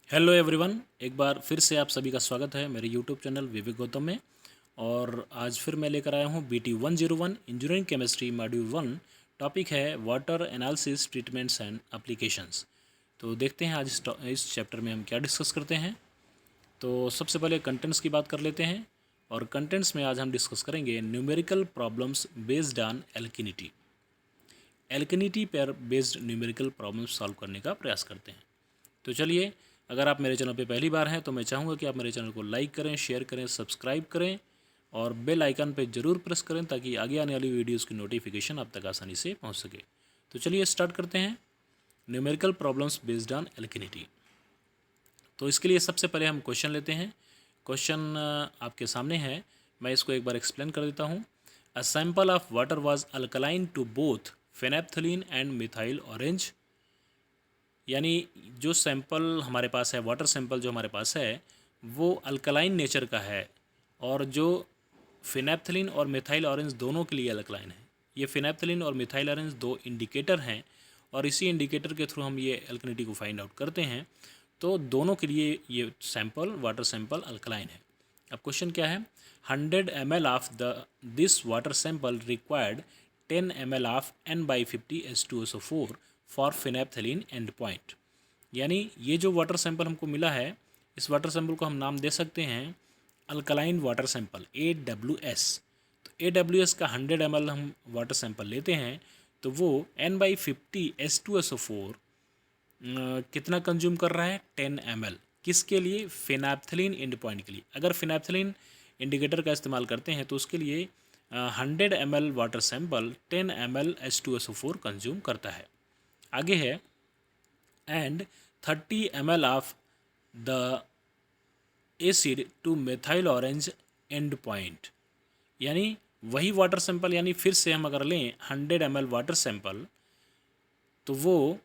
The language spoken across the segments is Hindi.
हेलो एवरीवन, एक बार फिर से आप सभी का स्वागत है मेरे यूट्यूब चैनल विवेक गौतम में। और आज फिर मैं लेकर आया हूँ BT 101 engineering chemistry module 1। Topic है water analysis treatments and applications. तो देखते हैं आज इस चैप्टर में हम क्या डिस्कस करते हैं। तो सबसे पहले कंटेंट्स की बात कर लेते हैं। और कंटेंट्स में आज हम डिस्कस करेंगे numerical problems based on alkalinity. Alkalinity पर बेस्ड न्यूमेरिकल प्रॉब्लम्स सॉल्व करने का प्रयास करते हैं। तो चलिए, अगर आप मेरे चैनल पे पहली बार हैं तो मैं चाहूँगा कि आप मेरे चैनल को लाइक करें, शेयर करें, सब्सक्राइब करें और बेल आइकन पे ज़रूर प्रेस करें ताकि आगे आने वाली वीडियोस की नोटिफिकेशन आप तक आसानी से पहुंच सके। तो चलिए स्टार्ट करते हैं numerical problems based on alkalinity. तो इसके लिए सबसे पहले हम क्वेश्चन लेते हैं। क्वेश्चन आपके सामने है, मैं इसको एक बार एक्सप्लेन कर देता हूँ। A sample of water was alkaline to both phenolphthalein and methyl orange. यानी जो सैंपल हमारे पास है, वाटर सैंपल जो हमारे पास है वो अल्कलाइन नेचर का है, और जो फिनेप्थलीन और मिथाइल ऑरेंज दोनों के लिए अल्कलाइन है। ये फिनेप्थलीन और मिथाइल ऑरेंज दो इंडिकेटर हैं, और इसी इंडिकेटर के थ्रू हम ये अल्कलिनिटी को फाइंड आउट करते हैं। तो दोनों के लिए ये सैंपल, वाटर सैंपल अल्कलाइन है। अब क्वेश्चन क्या है, 100 ml of this water sample required 10 ml of N/50 H2SO4 for phenolphthalein end point. यानी ये जो वाटर सैंपल हमको मिला है, इस वाटर सैंपल को हम नाम दे सकते हैं अल्कलाइन वाटर सैंपल AWS। तो AWS का 100 ml हम वाटर सैंपल लेते हैं तो वो N/50 H2SO4 कितना कंज्यूम कर रहा है, 10 ml। किसके लिए, फिनेप्थलीन एंड पॉइंट के लिए। अगर फिनेप्थलीन इंडिकेटर का इस्तेमाल करते हैं तो उसके लिए 100 ml water sample 10 ml H2SO4 consume करता है। आगे है and 30 ml of the acid two methyl orange and point. यानी वही वाटर सैंपल, यानी फिर से हम अगर लें 100 ml वाटर सैंपल तो वो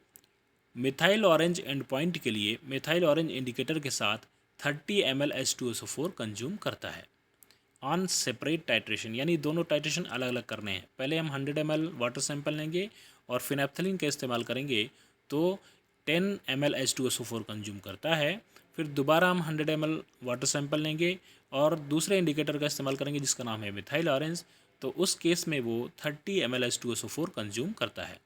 मिथाइल ऑरेंज एंड पॉइंट के लिए मिथाइल ऑरेंज इंडिकेटर के साथ 30 ml H2SO4 कंज्यूम करता है ऑन सेपरेट टाइट्रेशन। यानी दोनों टाइट्रेशन अलग अलग करने हैं। पहले हम 100 ml वाटर सैंपल लेंगे और फिनेप्थलीन का इस्तेमाल करेंगे तो 10 ml H2SO4 कंज्यूम करता है। फिर दोबारा हम 100 ml वाटर सैंपल लेंगे और दूसरे इंडिकेटर का इस्तेमाल करेंगे जिसका नाम है मिथाइल ऑरेंज, तो उस केस में वो 30 ml H2SO4 कंज्यूम करता है।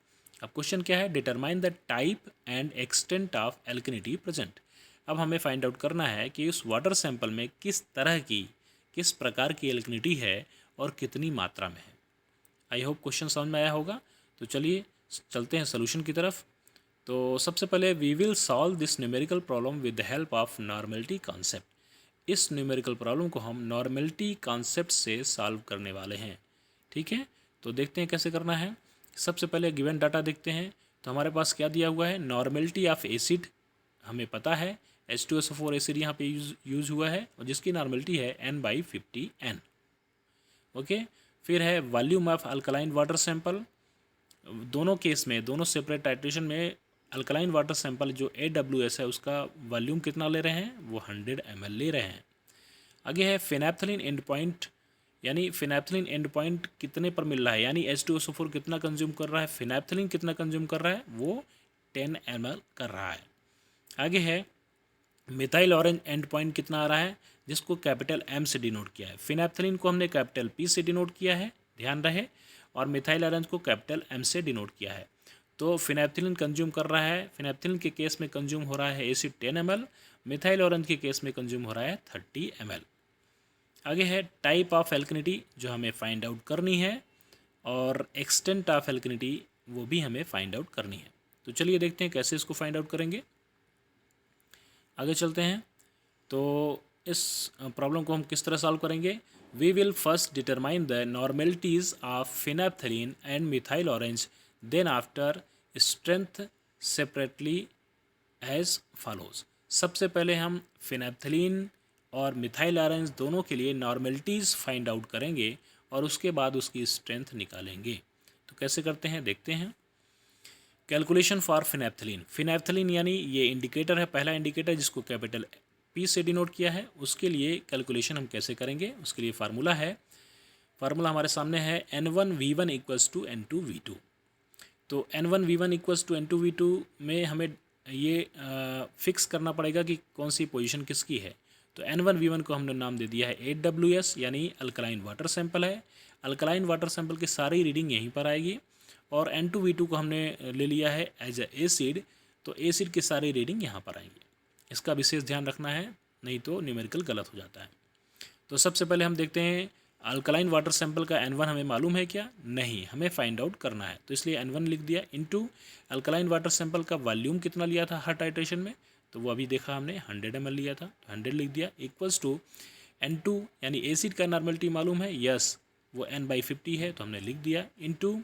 अब क्वेश्चन क्या है, determine the type and extent of एल्कनिटी present. अब हमें फाइंड आउट करना है कि उस वाटर सैंपल में किस प्रकार की एल्कनिटी है और कितनी मात्रा में है। आई होप क्वेश्चन समझ में आया होगा। तो चलिए चलते हैं सोल्यूशन की तरफ। तो सबसे पहले we will solve this numerical problem with the help of normality concept. इस न्यूमेरिकल प्रॉब्लम को हम नॉर्मेलिटी कॉन्सेप्ट से सॉल्व करने वाले हैं। ठीक है, तो देखते हैं कैसे करना है। सबसे पहले गिवन डाटा देखते हैं। तो हमारे पास क्या दिया हुआ है, नॉर्मेलिटी ऑफ एसिड हमें पता है, H2SO4 एसिड यहाँ पे यूज़ हुआ है और जिसकी नॉर्मेलिटी है N/50N। ओके, फिर है volume of alkaline water sample. दोनों केस में, दोनों सेपरेट टाइट्रेशन में अल्कलाइन वाटर सैंपल जो AWS है उसका वॉल्यूम कितना ले रहे हैं, वो 100 ml ले रहे हैं। आगे है फिनेप्थलीन एंड पॉइंट। यानी फिनेप्थलीन एंड पॉइंट कितने पर मिल रहा है, यानी H2SO4 कितना कंज्यूम कर रहा है, फिनेप्थलीन कितना कंज्यूम कर रहा है, वो 10 ml कर रहा है। आगे है मिथाइल ऑरेंज एंड पॉइंट कितना आ रहा है, जिसको कैपिटल M से डिनोट किया है। फिनेप्थलीन को हमने कैपिटल P से डिनोट किया है, ध्यान रहे, और मिथाइल ऑरेंज को कैपिटल M से डिनोट किया है। तो फिनेप्थलीन कंज्यूम कर रहा है, फिनेप्थलीन के केस में कंज्यूम हो रहा है एसिड 10 ml, मिथाइल ऑरेंज के केस में कंज्यूम हो रहा है 30 ml। आगे है टाइप ऑफ एल्कनिटी जो हमें फाइंड आउट करनी है, और एक्सटेंट ऑफ एल्कनिटी वो भी हमें फाइंड आउट करनी है। तो चलिए देखते हैं कैसे इसको फाइंड आउट करेंगे। आगे चलते हैं। तो इस प्रॉब्लम को हम किस तरह सॉल्व करेंगे, we will first determine the normalities of phenolphthalein and methyl orange, then after strength separately as follows. सबसे पहले हम फिनेप्थलीन और मिथाइल ऑरेंज दोनों के लिए नॉर्मेलिटीज़ फाइंड आउट करेंगे और उसके बाद उसकी स्ट्रेंथ निकालेंगे। तो कैसे करते हैं देखते हैं। Calculation for फिनेप्थलीन। फिनेप्थलीन यानी ये इंडिकेटर है, पहला इंडिकेटर जिसको कैपिटल P से डिनोट किया है, उसके लिए कैलकुलेशन हम कैसे करेंगे, उसके लिए फार्मूला है। फार्मूला हमारे सामने है N1V1 = N2V2। तो N1V1 = N2V2 में हमें ये फिक्स करना पड़ेगा कि कौन सी पोजीशन किसकी है। तो N1V1 को हमने नाम दे दिया है 8WS, यानी अल्कलाइन वाटर सैंपल है। अल्कलाइन वाटर सैंपल की सारी रीडिंग यहीं पर आएगी। और N2V2 को हमने ले लिया है एज ए एसिड, तो एसिड की सारी रीडिंग यहाँ पर आएंगी। इसका विशेष ध्यान रखना है, नहीं तो न्यूमेरिकल गलत हो जाता है। तो सबसे पहले हम देखते हैं अल्कलाइन वाटर सैंपल का N1 हमें मालूम है क्या? नहीं, हमें फाइंड आउट करना है। तो इसलिए N1 लिख दिया इनटू अल्कलाइन वाटर सैंपल का वॉल्यूम कितना लिया था हर टाइट्रेशन में, तो वो अभी देखा हमने 100 ml लिया था, तो 100 लिख दिया इक्वल्स टू N2 यानी एसिड का नॉर्मलिटी मालूम है, यस वो N/50 है तो हमने लिख दिया, इनटू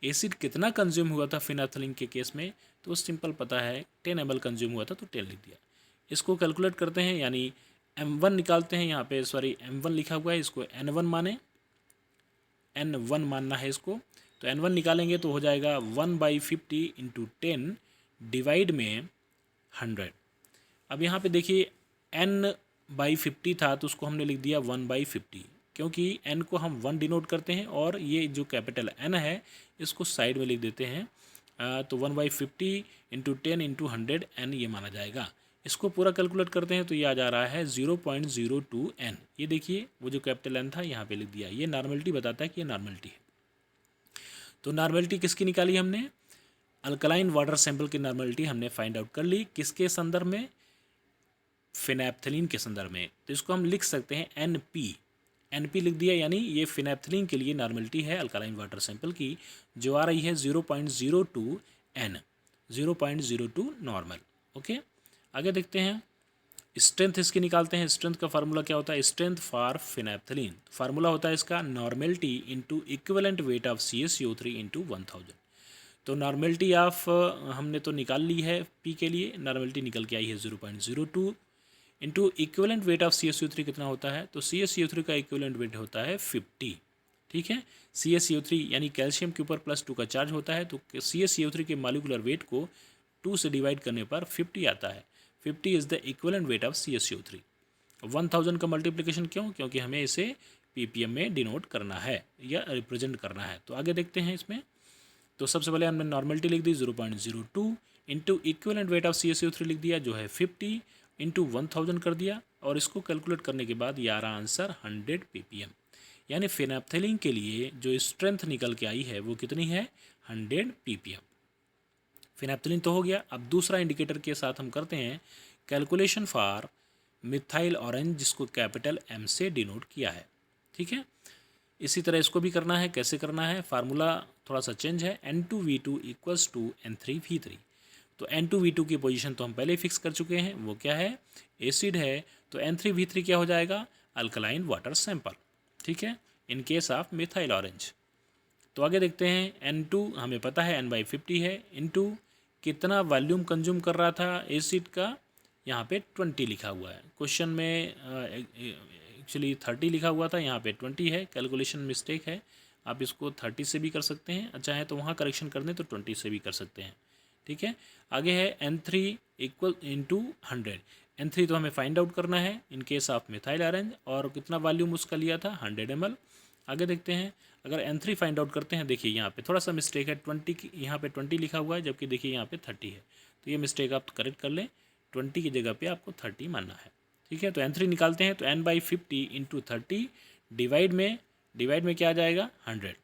एसिड कितना कंज्यूम हुआ था फिनाइलएथिलीन के केस में, तो सिंपल पता है 10 ml कंज्यूम हुआ था तो 10 लिख दिया। इसको कैलकुलेट करते हैं, यानी M1 निकालते हैं, यहाँ पे सॉरी M1 लिखा हुआ है, इसको N1 माने, N1 मानना है इसको। तो N1 निकालेंगे तो हो जाएगा 1/50 इंटू 10 डिवाइड में 100। अब यहाँ पे देखिए N/50 था तो उसको हमने लिख दिया 1/50, क्योंकि N को हम 1 डिनोट करते हैं और ये जो कैपिटल N है इसको साइड में लिख देते हैं। तो 1/50 इंटू 10 इंटू 100 N ये माना जाएगा। इसको पूरा कैलकुलेट करते हैं तो ये आ जा रहा है 0.02 N। ये देखिए वो जो कैपिटल N था यहाँ पे लिख दिया, ये नॉर्मलिटी बताता है कि ये नॉर्मलिटी है। तो नॉर्मलिटी किसकी निकाली हमने? अल्कलाइन वाटर सैंपल की नॉर्मलिटी हमने फाइंड आउट कर ली, किसके संदर्भ में? फिनाइलएथिलीन के संदर्भ में। तो इसको हम लिख सकते हैं NP लिख दिया, यानी ये फिनाइलएथिलीन के लिए नॉर्मलिटी है अल्कलाइन वाटर सैंपल की, जो आ रही है 0.02 N, 0.02 नॉर्मल। ओके, आगे देखते हैं, स्ट्रेंथ इसकी निकालते हैं। स्ट्रेंथ का फार्मूला क्या होता है? स्ट्रेंथ फॉर फिनाइलएथिलीन फार्मूला होता है इसका normality into equivalent weight of CaCO3 into 1000। तो नॉर्मलिटी ऑफ हमने तो निकाल ली है P के लिए, नॉर्मलिटी निकल के आई है 0.02 into equivalent weight of CaCO3 कितना होता है? तो CaCO3 का इक्विवेलेंट वेट होता है 50। ठीक है, CaCO3 यानी कैल्शियम के ऊपर +2 का चार्ज होता है, तो CaCO3 के मॉलिक्यूलर वेट को 2 से डिवाइड करने पर 50 आता है। 50 is the equivalent weight of CaCO3। 1000 का मल्टीप्लिकेशन क्यों? क्योंकि हमें इसे ppm में डिनोट करना है या रिप्रेजेंट करना है। तो आगे देखते हैं इसमें। तो सबसे पहले हमने नॉर्मलिटी लिख दी 0.02 into equivalent weight of CaCO3 लिख दिया जो है 50 इंटू 1000 कर दिया, और इसको कैलकुलेट करने के बाद ये आ रहा आंसर 100 ppm। यानी फिनाइलएथिलीन के लिए जो स्ट्रेंथ निकल के आई है वो कितनी है? 100 ppm। फिनाइलएथिलीन तो हो गया। अब दूसरा इंडिकेटर के साथ हम करते हैं कैलकुलेशन फॉर मिथाइल ऑरेंज, जिसको कैपिटल M से डिनोट किया है। ठीक है, इसी तरह इसको भी करना है। कैसे करना है? फार्मूला थोड़ा सा चेंज है, N2V2 इक्वल्स टू N3V3। तो N2V2 की पोजीशन तो हम पहले ही फिक्स कर चुके हैं, वो क्या है? एसिड है। तो N3V3 क्या हो जाएगा? Alkaline water sample. ठीक है, in case of methyl orange. तो आगे देखते हैं, N2 हमें पता है N/50 है, इनटू कितना वॉल्यूम कंज्यूम कर रहा था एसिड का, यहाँ पे 20 लिखा हुआ है। क्वेश्चन में एक्चुअली 30 लिखा हुआ था, यहाँ पे 20 है, कैलकुलेशन मिस्टेक है। आप इसको 30 से भी कर सकते हैं, अच्छा है तो वहाँ करेक्शन कर दें तो 20 से भी कर सकते हैं। ठीक है, आगे है N3 इक्वल इंटू 100। N3 तो हमें फाइंड आउट करना है in case of methyl orange, और कितना वॉल्यूम उसका लिया था? 100 ml। आगे देखते हैं, अगर N3 फाइंड आउट करते हैं, देखिए यहाँ पे थोड़ा सा मिस्टेक है, 20 की यहाँ पे 20 लिखा हुआ है, जबकि देखिए यहाँ पे 30 है। तो ये मिस्टेक आप करेक्ट कर लें, 20 की जगह पे आपको 30 मानना है। ठीक है, तो N3 निकालते हैं तो N/50 इंटू 30 डिवाइड में क्या आ जाएगा? 100।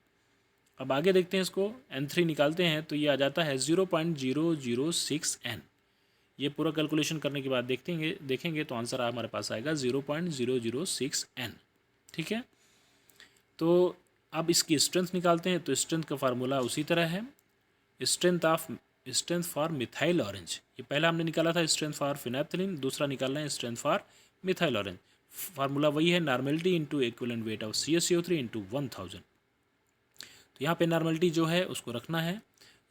अब आगे देखते हैं इसको, N3 निकालते हैं तो ये आ जाता है 0.006 N। ये पूरा कैलकुलेशन करने के बाद देखेंगे तो आंसर हमारे पास आएगा 0.006 N। ठीक है, तो अब इसकी स्ट्रेंथ निकालते हैं। तो स्ट्रेंथ का फार्मूला उसी तरह है, स्ट्रेंथ फॉर मिथाइल ऑरेंज। ये पहला हमने निकाला था स्ट्रेंथ फॉर फिनाइलएथिलीन, दूसरा निकालना है strength for methyl orange. Formula वही है, normality into equivalent weight of CaCO3 into 1000। तो यहाँ पे नॉर्मलिटी जो है उसको रखना है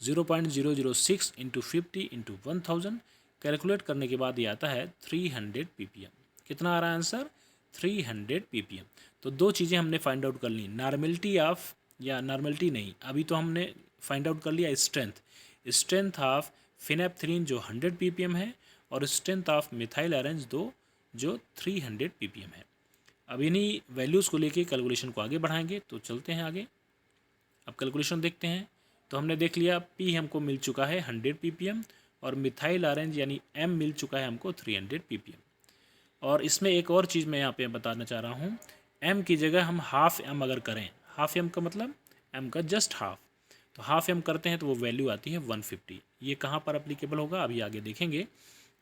0.006 इंटू 50 इंटू 1000। कैलकुलेट करने के बाद ये आता है 300 ppm। कितना आ रहा है आंसर? 300 ppm। तो दो चीज़ें हमने फाइंड आउट कर ली, नॉर्मलिटी ऑफ, या नॉर्मलिटी नहीं, अभी तो हमने फाइंड आउट कर लिया स्ट्रेंथ ऑफ फिनाइलएथिलीन जो 100 ppm है, और स्ट्रेंथ ऑफ मिथाइल ऑरेंज जो 300 ppm है। अब इन्हीं वैल्यूज़ को लेके कैलकुलेशन को आगे बढ़ाएंगे। तो चलते हैं आगे, अब कैलकुलेशन देखते हैं। तो हमने देख लिया P हमको मिल चुका है 100 ppm, और मिथाइल ऑरेंज यानी M मिल चुका है हमको 300 ppm। और इसमें एक और चीज़ मैं यहाँ पे बताना चाह रहा हूँ, M की जगह हम हाफ M अगर करें, हाफ M का मतलब M का जस्ट हाफ, तो हाफ M करते हैं तो वो वैल्यू आती है 150। ये कहाँ पर अप्लीकेबल होगा अभी आगे देखेंगे।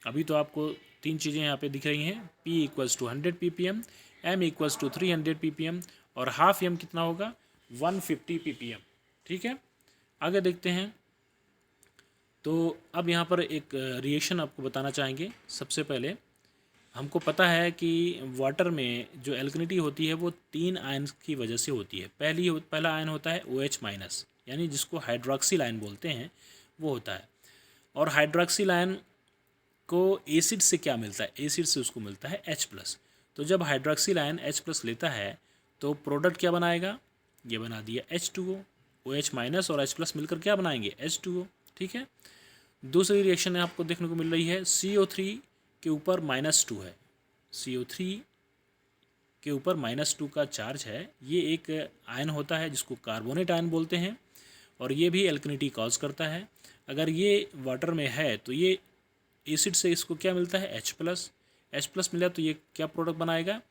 अभी तो आपको तीन चीज़ें यहाँ पे दिख रही हैं, P equals to 100 ppm, M equals to 300 ppm और हाफ M कितना होगा 150 ppm। ठीक है, आगे देखते हैं। तो अब यहाँ पर एक रिएक्शन आपको बताना चाहेंगे। सबसे पहले हमको पता है कि वाटर में जो एल्कनिटी होती है वो 3 आयन की वजह से होती है। पहला आयन होता है OH माइनस, यानी जिसको हाइड्रोक्सिल आयन बोलते हैं, वो होता है। और हाइड्रोक्सिल आयन को एसिड से क्या मिलता है, एसिड से उसको मिलता है H+। तो जब हाइड्रोक्सिल आयन H+ लेता है तो प्रोडक्ट क्या बनाएगा, ये बना दिया H2O। OH माइनस और H+ मिलकर क्या बनाएंगे, H2O। ठीक है, दूसरी रिएक्शन आपको देखने को मिल रही है, CO3 के ऊपर -2 है, CO3 के ऊपर -2 का चार्ज है। ये एक आयन होता है जिसको कार्बोनेट आयन बोलते हैं और ये भी एल्कनिटी कॉज करता है। अगर ये वाटर में है तो ये एसिड से इसको क्या मिलता है, H+ मिला तो ये क्या प्रोडक्ट बनाएगा,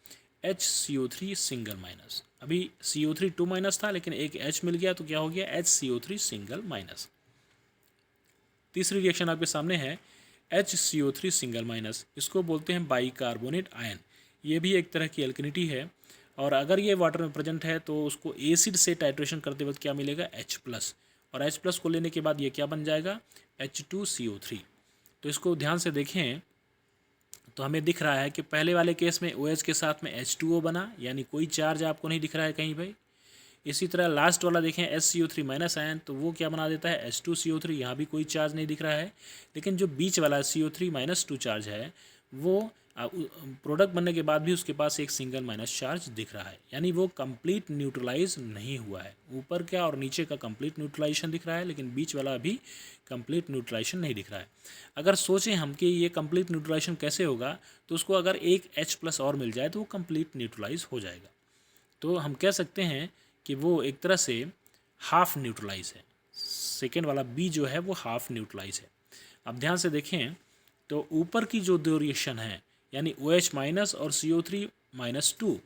HCO3 सिंगल माइनस। अभी CO3 2 माइनस था लेकिन एक H मिल गया तो क्या हो गया, HCO3 सिंगल माइनस। तीसरी रिएक्शन आपके सामने है, HCO3 सिंगल माइनस, इसको बोलते हैं बाइकार्बोनेट आयन। ये भी एक तरह की एल्कनिटी है और अगर ये वाटर में प्रेजेंट है तो उसको एसिड से टाइट्रेशन करते वक्त क्या मिलेगा, H+। और H+ को लेने के बाद ये क्या बन जाएगा, H2CO3। तो इसको ध्यान से देखें तो हमें दिख रहा है कि पहले वाले केस में OH के साथ में H2O बना, यानी कोई चार्ज आपको नहीं दिख रहा है कहीं भाई। इसी तरह लास्ट वाला देखें HCO3 माइनस आयन, तो वो क्या बना देता है, H2CO3, यहाँ भी कोई चार्ज नहीं दिख रहा है। लेकिन जो बीच वाला CO3-2 चार्ज है वो प्रोडक्ट बनने के बाद भी उसके पास एक सिंगल माइनस चार्ज दिख रहा है, यानी वो कंप्लीट न्यूट्रलाइज नहीं हुआ है। ऊपर क्या और नीचे का कंप्लीट न्यूट्रलाइजेशन दिख रहा है लेकिन बीच वाला अभी कंप्लीट न्यूट्रलाइजेशन नहीं दिख रहा है। अगर सोचें हम कि ये कंप्लीट न्यूट्रलाइजेशन कैसे होगा, तो उसको अगर एक H+ और मिल जाए तो वो कंप्लीट न्यूट्रलाइज हो जाएगा। तो हम कह सकते हैं कि वो एक तरह से हाफ न्यूट्रलाइज है। सेकेंड वाला बी जो है वो हाफ न्यूट्रलाइज है। अब ध्यान से देखें तो ऊपर की जो दो रिएक्शन है, यानी OH माइनस और CO3-2,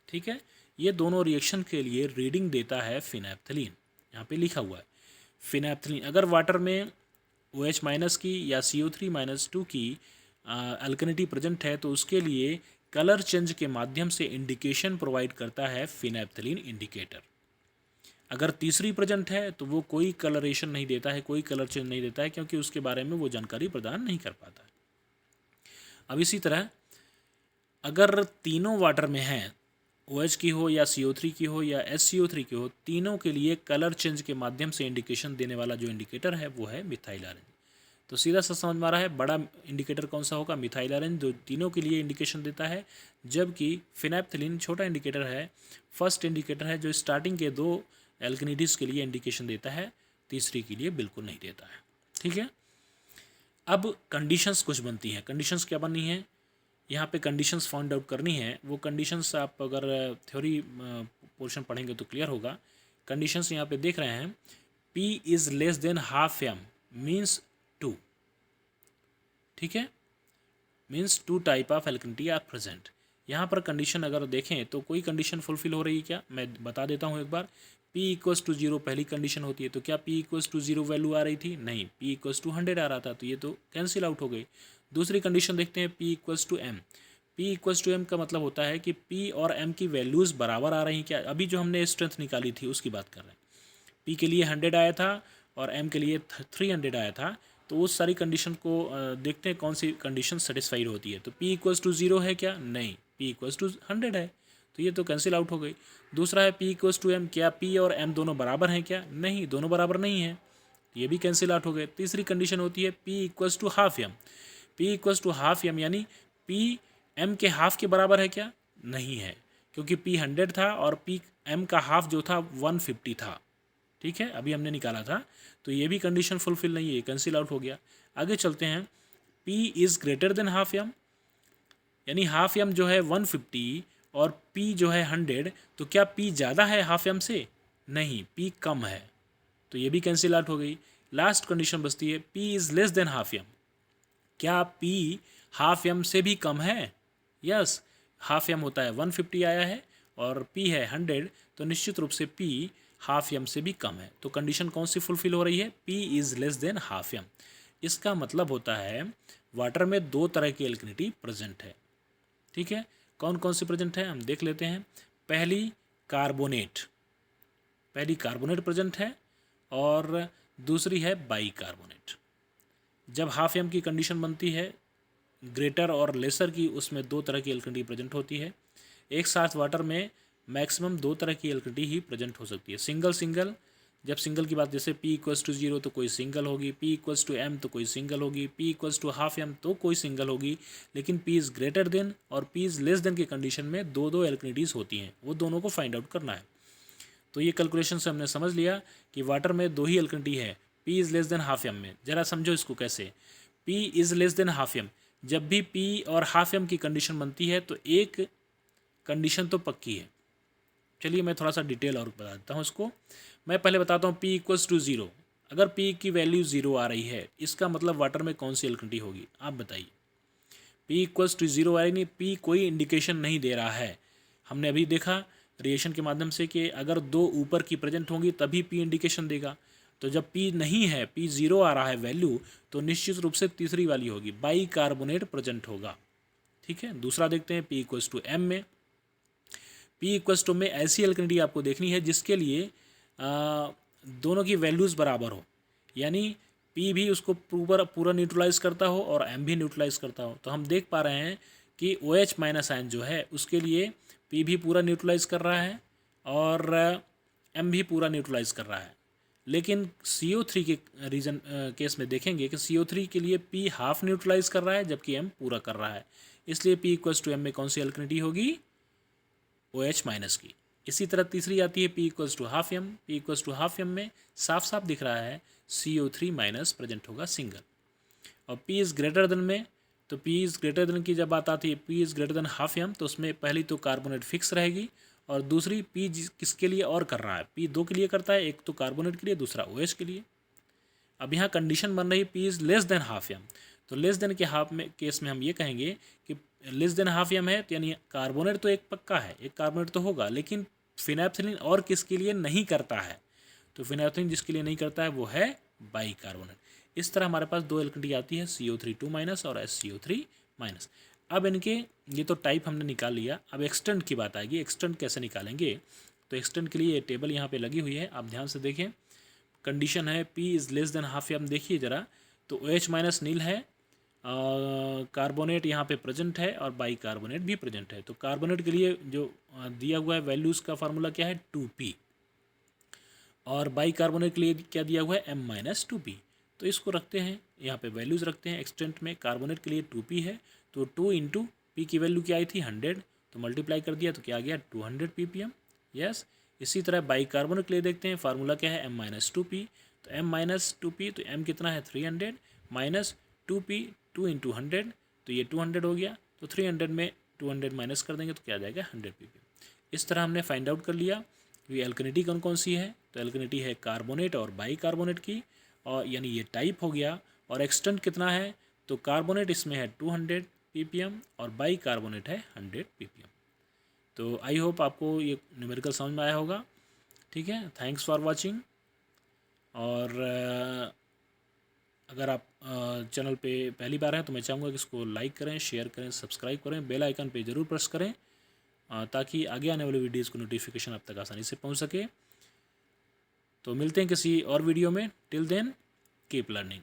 ठीक है, ये दोनों रिएक्शन के लिए रीडिंग देता है फिनैप्थलीन। यहाँ पे लिखा हुआ है फिनैप्थलीन। अगर वाटर में OH माइनस की या CO3-2 की अल्कनिटी प्रेजेंट है तो उसके लिए कलर चेंज के माध्यम से इंडिकेशन प्रोवाइड करता है फिनैप्थलीन इंडिकेटर। अगर तीसरी प्रेजेंट है तो वो कोई कलरेशन नहीं देता है, कोई कलर चेंज नहीं देता है, क्योंकि उसके बारे में वो जानकारी प्रदान नहीं कर पाता है। अब इसी तरह अगर तीनों वाटर में हैं, OH की हो या CO3 की हो या HCO3 की हो, तीनों के लिए कलर चेंज के माध्यम से इंडिकेशन देने वाला जो इंडिकेटर है वो है मिथाइल ऑरेंज। तो सीधा सा समझ में आ रहा है, बड़ा इंडिकेटर कौन सा होगा, मिथाइल ऑरेंज, जो तीनों के लिए इंडिकेशन देता है, जबकि फिनैप्थलीन छोटा इंडिकेटर है, फर्स्ट इंडिकेटर है जो स्टार्टिंग के दो एल्कनिटीज़ के लिए इंडिकेशन देता है, तीसरी के लिए बिल्कुल नहीं देता है। ठीक है, अब कंडीशंस कुछ बनती हैं। कंडीशंस क्या बननी है, यहाँ पे कंडीशंस फाइंड आउट करनी है। वो कंडीशंस आप अगर थ्योरी पोर्शन पढ़ेंगे तो क्लियर होगा। कंडीशंस यहाँ पे देख रहे हैं, P is less than half M means 2, ठीक है, means 2 type of alkalinity are present. यहाँ पर कंडीशन अगर देखें तो कोई कंडीशन फुलफिल हो रही है क्या, मैं बता देता हूँ एक बार। P इक्वल्स टू 0 पहली कंडीशन होती है, तो क्या P इक्वल्स टू 0 वैल्यू आ रही थी, नहीं, P इक्वल्स टू 100 आ रहा था, तो ये तो कैंसिल आउट हो गई। दूसरी कंडीशन देखते हैं, P equals to M। P equals to M का मतलब होता है कि P और M की वैल्यूज़ बराबर आ रही हैं क्या। अभी जो हमने स्ट्रेंथ निकाली थी उसकी बात कर रहे हैं। P के लिए 100 आया था और M के लिए 300 आया था, तो उस सारी कंडीशन को देखते हैं कौन सी कंडीशन सेटिस्फाइड होती है। तो P इक्वल्स टू 0 है क्या, नहीं, P इक्वल्स टू 100 है, तो ये तो कैंसिल आउट हो गई। दूसरा है P इक्वल्स टू M, क्या P और M दोनों बराबर हैं क्या, नहीं, दोनों बराबर नहीं है, ये भी कैंसिल आउट हो गए। तीसरी कंडीशन होती है P equals to half M। P equals to half M यानी P M के हाफ के बराबर है क्या, नहीं है, क्योंकि P 100 था और P M का हाफ जो था 150 था, ठीक है, अभी हमने निकाला था, तो ये भी कंडीशन फुलफिल नहीं है, कैंसिल आउट हो गया। आगे चलते हैं, P is greater than half M, यानी हाफ M जो है 150 और P जो है 100, तो क्या P ज़्यादा है हाफ M से, नहीं, P कम है, तो ये भी कैंसिल आउट हो गई। लास्ट कंडीशन बचती है P is less than half M. क्या P हाफ एम से भी कम है? यस, हाफ एम होता है 150 आया है और P है 100, तो निश्चित रूप से P हाफ एम से भी कम है। तो कंडीशन कौन सी फुलफिल हो रही है? P is less than half M. इसका मतलब होता है वाटर में दो तरह की एल्कनिटी प्रेजेंट है। ठीक है, कौन कौन सी प्रेजेंट है हम देख लेते हैं। पहली कार्बोनेट प्रेजेंट है और दूसरी है बाइकार्बोनेट। जब हाफ एम की कंडीशन बनती है ग्रेटर और लेसर की, उसमें दो तरह की एल्कनिटी प्रेजेंट होती है। एक साथ वाटर में मैक्सिमम दो तरह की एल्कनिटी ही प्रेजेंट हो सकती है। सिंगल, जब सिंगल की बात, जैसे P इक्वल्स टू 0 तो कोई सिंगल होगी, P इक्वल्स टू M तो कोई सिंगल होगी, P equals to half M तो कोई सिंगल होगी। लेकिन P इज़ ग्रेटर देन और P इज़ लेस देन की कंडीशन में दो दो एल्कनिटीज़ होती हैं, वो दोनों को फाइंड आउट करना है। तो ये कैलकुलेशन से हमने समझ लिया कि वाटर में दो ही एल्कनिटी है P is less than half M में। ज़रा समझो इसको कैसे। P is less than half M, जब भी P और हाफ M की कंडीशन बनती है तो एक कंडीशन तो पक्की है। चलिए मैं थोड़ा सा डिटेल और बता देता हूँ इसको। मैं पहले बताता हूँ P इक्वल्स टू 0। अगर P की वैल्यू 0 आ रही है, इसका मतलब वाटर में कौन सी एल्कनिटी होगी, आप बताइए। P इक्वल्स टू 0 आ रही नहीं, P कोई इंडिकेशन नहीं दे रहा है। हमने अभी देखा रिएक्शन के माध्यम से कि अगर दो ऊपर की प्रेजेंट होंगी तभी P इंडिकेशन देगा। तो जब P नहीं है, P 0 आ रहा है वैल्यू, तो निश्चित रूप से तीसरी वाली होगी, बाइकार्बोनेट प्रेजेंट होगा। ठीक है, दूसरा देखते हैं P इक्वल्स टू M में। P इक्वल्स टू में ऐसी एल्कनिटी आपको देखनी है जिसके लिए दोनों की वैल्यूज़ बराबर हो, यानी P भी उसको पूरा न्यूट्रलाइज करता हो और M भी न्यूट्रलाइज करता हो। तो हम देख पा रहे हैं कि OH माइनस आयन जो है उसके लिए P भी पूरा न्यूट्रलाइज कर रहा है और M भी पूरा न्यूट्रलाइज कर रहा है। लेकिन CO3 के रीजन केस में देखेंगे कि CO3 के लिए P हाफ न्यूट्रलाइज कर रहा है जबकि M पूरा कर रहा है। इसलिए P इक्वल्स टू M में कौन सी एल्कनिटी होगी? OH माइनस की। इसी तरह तीसरी आती है P equals to half M. P equals to half M में साफ साफ दिख रहा है CO3 माइनस प्रेजेंट होगा सिंगल। और P इज़ ग्रेटर देन में, तो P इज़ ग्रेटर देन की जब बात आती है P is greater than half M, तो उसमें पहली तो कार्बोनेट फिक्स रहेगी और दूसरी P किसके लिए और कर रहा है, P दो के लिए करता है, एक तो कार्बोनेट के लिए, दूसरा OH के लिए। अब यहाँ कंडीशन बन रही P is less than half M, तो लेस देन के हाफ में केस में हम ये कहेंगे कि लेस देन हाफ एम है, तो यानी कार्बोनेट तो एक पक्का है, एक कार्बोनेट तो होगा, लेकिन फिनाइल्फ्थेलिन और किसके लिए नहीं करता है, तो फिनाइल्फ्थेलिन जिसके लिए नहीं करता है वो है बाइकार्बोनेट। इस तरह हमारे पास दो एल्कनिटी आती है CO3 2 माइनस और SCO3 माइनस। अब इनके ये तो टाइप हमने निकाल लिया, अब एक्सटेंट की बात आएगी। एक्सटेंट कैसे निकालेंगे, तो एक्सटेंट के लिए ये टेबल यहाँ पे लगी हुई है, आप ध्यान से देखें। कंडीशन है P is less than half M, देखिए ज़रा, तो OH माइनस नील है, कार्बोनेट यहाँ पे प्रेजेंट है और बाइकार्बोनेट भी प्रेजेंट है। तो कार्बोनेट के लिए जो दिया हुआ है वैल्यूज़ का फार्मूला क्या है 2P, और बाइकार्बोनेट के लिए क्या दिया हुआ है M माइनस 2P। तो इसको रखते हैं यहाँ पे, वैल्यूज़ रखते हैं एक्सटेंट में। कार्बोनेट के लिए 2P है, तो 2 इंटू P की वैल्यू क्या आई थी 100, तो मल्टीप्लाई कर दिया तो क्या आ गया 200 ppm। यस, इसी तरह बाइकार्बोनेट के लिए देखते हैं, फार्मूला क्या है M माइनस 2P, तो M माइनस 2P, तो M कितना है 300 माइनस 2P, 2 इंटू 100, तो ये 200 हो गया, तो 300 में 200 माइनस कर देंगे तो क्या आ जाएगा 100 ppm। इस तरह हमने फाइंड आउट कर लिया कि एल्कनिटी कौन कौन सी है, तो एल्कनिटी है कार्बोनेट और बाइकार्बोनेट की, और यानी ये टाइप हो गया। और एक्सटेंट कितना है, तो कार्बोनेट इसमें है 200 ppm और बाइकार्बोनेट है 100 ppm। तो आई होप आपको ये न्यूमेरिकल समझ में आया होगा। ठीक है, थैंक्स फॉर वाचिंग। और अगर आप चैनल पे पहली बार हैं तो मैं चाहूँगा कि इसको लाइक करें, शेयर करें, सब्सक्राइब करें, बेल आइकन पे ज़रूर प्रेस करें ताकि आगे आने वाले वीडियोज़ को नोटिफिकेशन आप तक आसानी से पहुँच सके। तो मिलते हैं किसी और वीडियो में, टिल देन कीप लर्निंग।